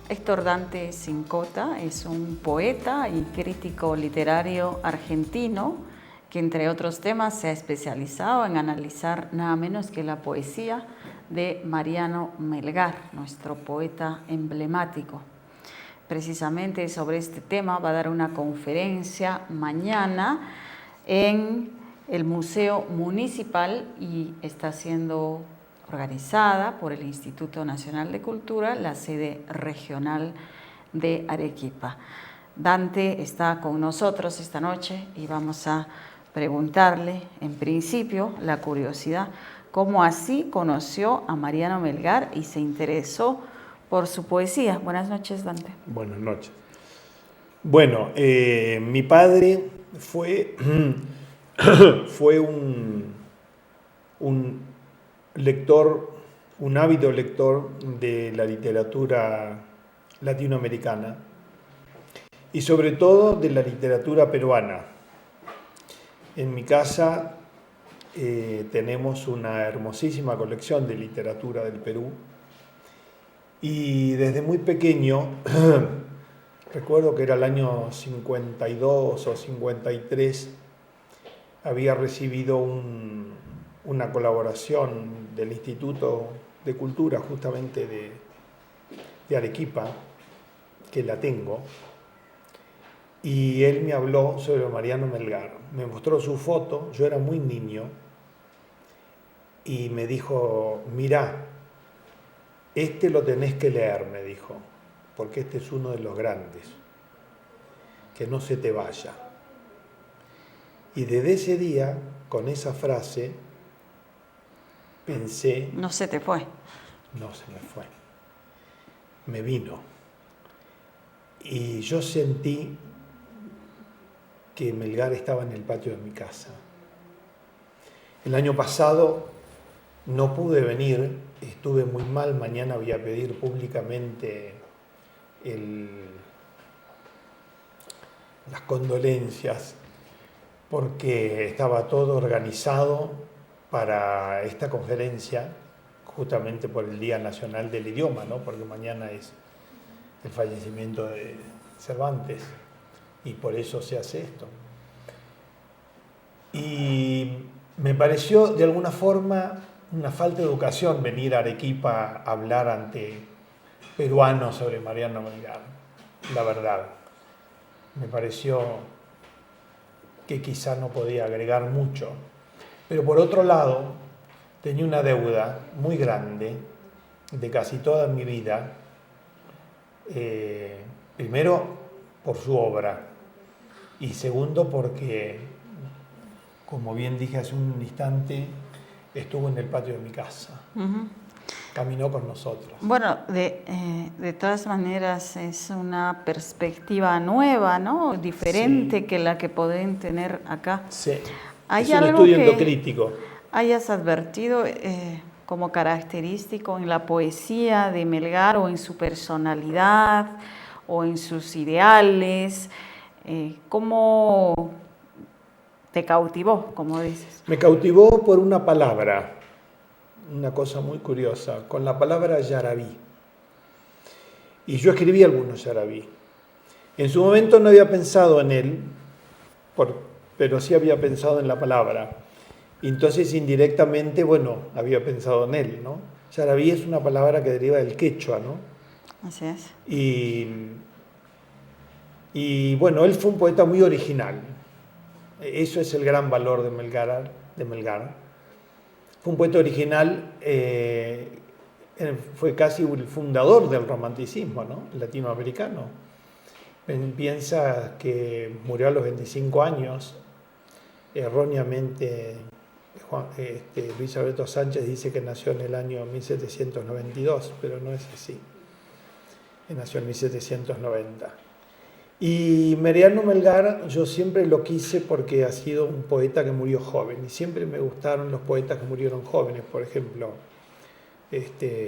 Héctor Dante Sincota es un poeta y crítico literario argentino que, entre otros temas, se ha especializado en analizar nada menos que la poesía de Mariano Melgar, nuestro poeta emblemático. Precisamente sobre este tema va a dar una conferencia mañana en el Museo Municipal y está siendo organizada por el Instituto Nacional de Cultura, la sede regional de Arequipa. Dante está con nosotros esta noche y vamos a preguntarle, en principio, la curiosidad, cómo así conoció a Mariano Melgar y se interesó por su poesía. Buenas noches, Dante. Buenas noches. Bueno, mi padre fue un lector, un ávido lector de la literatura latinoamericana y sobre todo de la literatura peruana. En mi casa tenemos una hermosísima colección de literatura del Perú y desde muy pequeño, recuerdo que era el año 52 o 53, había recibido una colaboración del Instituto de Cultura justamente de Arequipa, que la tengo, y él me habló sobre Mariano Melgar. Me mostró su foto, yo era muy niño, y me dijo, mirá, este lo tenés que leer, me dijo, porque este es uno de los grandes, que no se te vaya. Y desde ese día, con esa frase, pensé... No se te fue. No se me fue. Me vino. Y yo sentí que Melgar estaba en el patio de mi casa. El año pasado no pude venir, estuve muy mal, mañana voy a pedir públicamente las condolencias, porque estaba todo organizado para esta conferencia, justamente por el Día Nacional del Idioma, ¿no? Porque mañana es el fallecimiento de Cervantes y por eso se hace esto. Y me pareció de alguna forma una falta de educación venir a Arequipa a hablar ante peruanos sobre Mariano Melgar, la verdad. Me pareció que quizá no podía agregar mucho. Pero por otro lado, tenía una deuda muy grande de casi toda mi vida, primero por su obra y segundo porque, como bien dije hace un instante, estuvo en el patio de mi casa. Caminó con nosotros. Bueno, de todas maneras es una perspectiva nueva, ¿no? Diferente, sí, que la que pueden tener acá. Sí, ¿Hay es un algo estudio que endocrítico. hayas advertido como característico en la poesía de Melgar o en su personalidad o en sus ideales? ¿Cómo te cautivó, como dices? Me cautivó por una palabra, una cosa muy curiosa, con la palabra yarabí. Y yo escribí algunos yarabí. En su momento no había pensado en él, pero sí había pensado en la palabra. Entonces, indirectamente, bueno, había pensado en él, ¿no? Yarabí es una palabra que deriva del quechua, ¿no? Así es. Y bueno, él fue un poeta muy original. Eso es el gran valor de Melgar. Fue un poeta original, fue casi el fundador del romanticismo, ¿no? Latinoamericano. Piensa que murió a los 25 años, erróneamente. Luis Alberto Sánchez dice que nació en el año 1792, pero no es así. Nació en 1790. Y Mariano Melgar yo siempre lo quise porque ha sido un poeta que murió joven y siempre me gustaron los poetas que murieron jóvenes, por ejemplo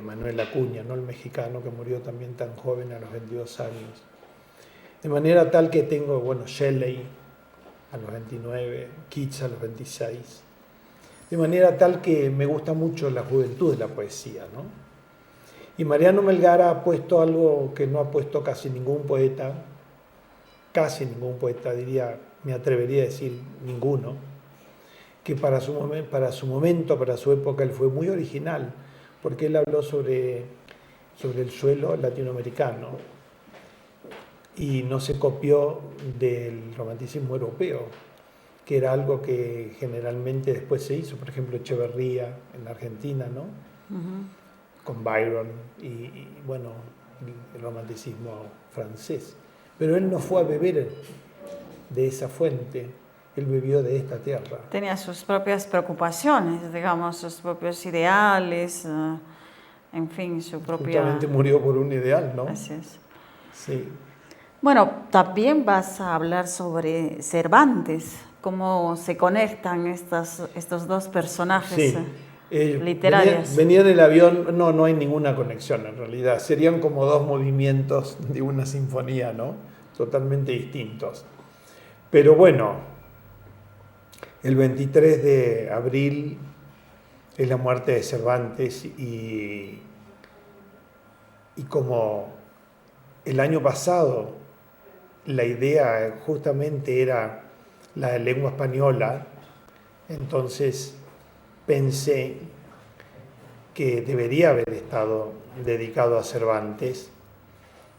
Manuel Acuña, ¿no? El mexicano que murió también tan joven a los 22 años. De manera tal que tengo, bueno, Shelley a los 29, Keats a los 26. De manera tal que me gusta mucho la juventud de la poesía, ¿no? Y Mariano Melgar ha puesto algo que no ha puesto casi ningún poeta, diría, me atrevería a decir ninguno, que para su momento, para su época, él fue muy original, porque él habló sobre el suelo latinoamericano y no se copió del romanticismo europeo, que era algo que generalmente después se hizo, por ejemplo, Echeverría en la Argentina, ¿no? Con Byron y bueno, el romanticismo francés. Pero él no fue a beber de esa fuente, él bebió de esta tierra. Tenía sus propias preocupaciones, digamos, sus propios ideales, en fin, su propia... Justamente murió por un ideal, ¿no? Así es. Sí. Bueno, también vas a hablar sobre Cervantes, cómo se conectan estos dos personajes. Sí. Literarios. Venía en el avión, no hay ninguna conexión en realidad, serían como dos movimientos de una sinfonía, ¿no? Totalmente distintos. Pero bueno, el 23 de abril es la muerte de Cervantes y como el año pasado la idea justamente era la lengua española, entonces pensé que debería haber estado dedicado a Cervantes.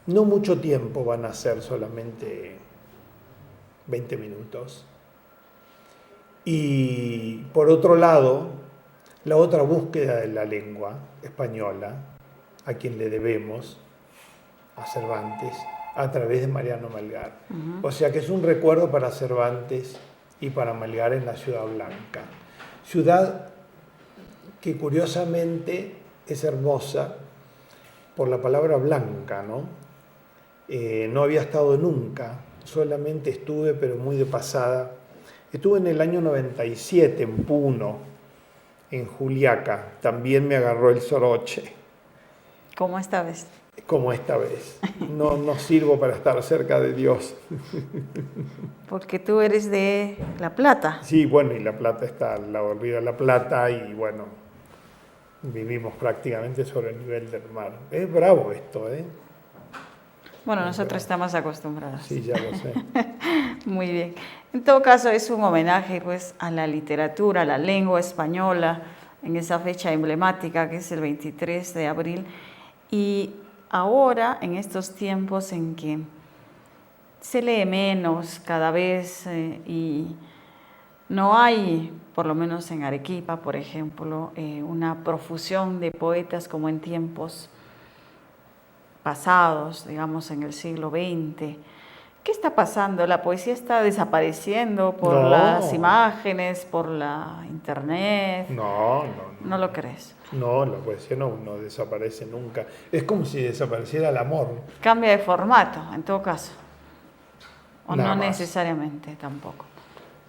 No mucho tiempo, van a ser solamente 20 minutos. Y por otro lado, la otra búsqueda de la lengua española, a quien le debemos, a Cervantes, a través de Mariano Melgar. O sea que es un recuerdo para Cervantes y para Melgar en la Ciudad Blanca. Ciudad que curiosamente es hermosa por la palabra blanca, ¿no? No había estado nunca, solamente estuve, pero muy de pasada. Estuve en el año 97 en Puno, en Juliaca. También me agarró el soroche. ¿Cómo esta vez? Como esta vez. No sirvo para estar cerca de Dios. Porque tú eres de La Plata. Sí, bueno, y La Plata está al lado del río de La Plata y bueno, vivimos prácticamente sobre el nivel del mar. Es bravo esto, ¿eh? Bueno, nosotros estamos acostumbrados. Sí, ya lo sé. Muy bien. En todo caso, es un homenaje pues, a la literatura, a la lengua española, en esa fecha emblemática que es el 23 de abril. Y ahora, en estos tiempos en que se lee menos cada vez y no hay, por lo menos en Arequipa, por ejemplo, una profusión de poetas como en tiempos pasados, digamos en el siglo XX. ¿Qué está pasando? ¿La poesía está desapareciendo por las imágenes, por la internet? No. ¿No lo crees? No, la poesía no desaparece nunca. Es como si desapareciera el amor. Cambia de formato, en todo caso. O Nada no más. necesariamente tampoco.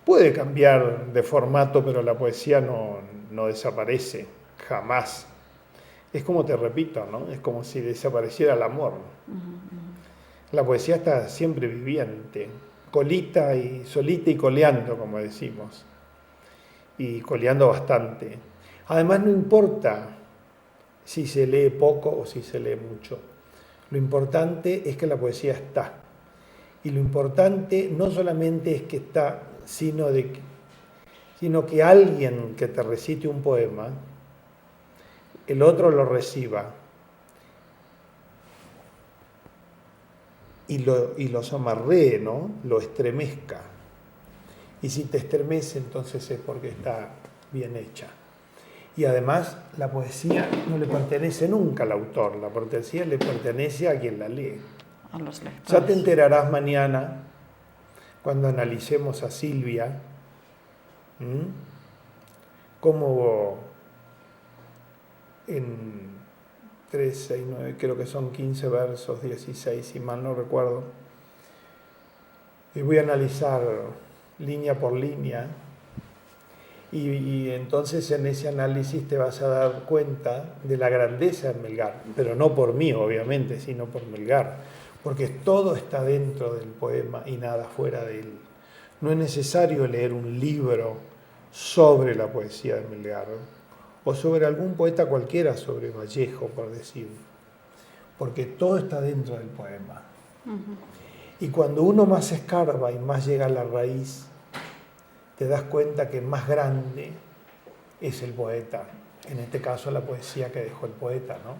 Puede cambiar de formato, pero la poesía no desaparece, jamás. Es como te repito, ¿no? Es como si desapareciera el amor. La poesía está siempre viviente, colita y solita y coleando, como decimos. Y coleando bastante. Además, no importa si se lee poco o si se lee mucho. Lo importante es que la poesía está. Y lo importante no solamente es que está, sino que alguien que te recite un poema, el otro lo reciba y los amarree, ¿no? Lo estremezca. Y si te estremece, entonces es porque está bien hecha. Y además, la poesía no le pertenece nunca al autor, la poesía le pertenece a quien la lee. A los lectores. Ya te enterarás mañana, cuando analicemos a Silvia, cómo en 3, 6, 9, creo que son 15 versos, 16, si mal no recuerdo, y voy a analizar línea por línea, y entonces en ese análisis te vas a dar cuenta de la grandeza de Melgar, pero no por mí, obviamente, sino por Melgar, porque todo está dentro del poema y nada fuera de él. No es necesario leer un libro sobre la poesía de Melgar, o sobre algún poeta cualquiera, sobre Vallejo, por decir. porque todo está dentro del poema. Y cuando uno más escarba y más llega a la raíz, te das cuenta que más grande es el poeta, en este caso la poesía que dejó el poeta, ¿no?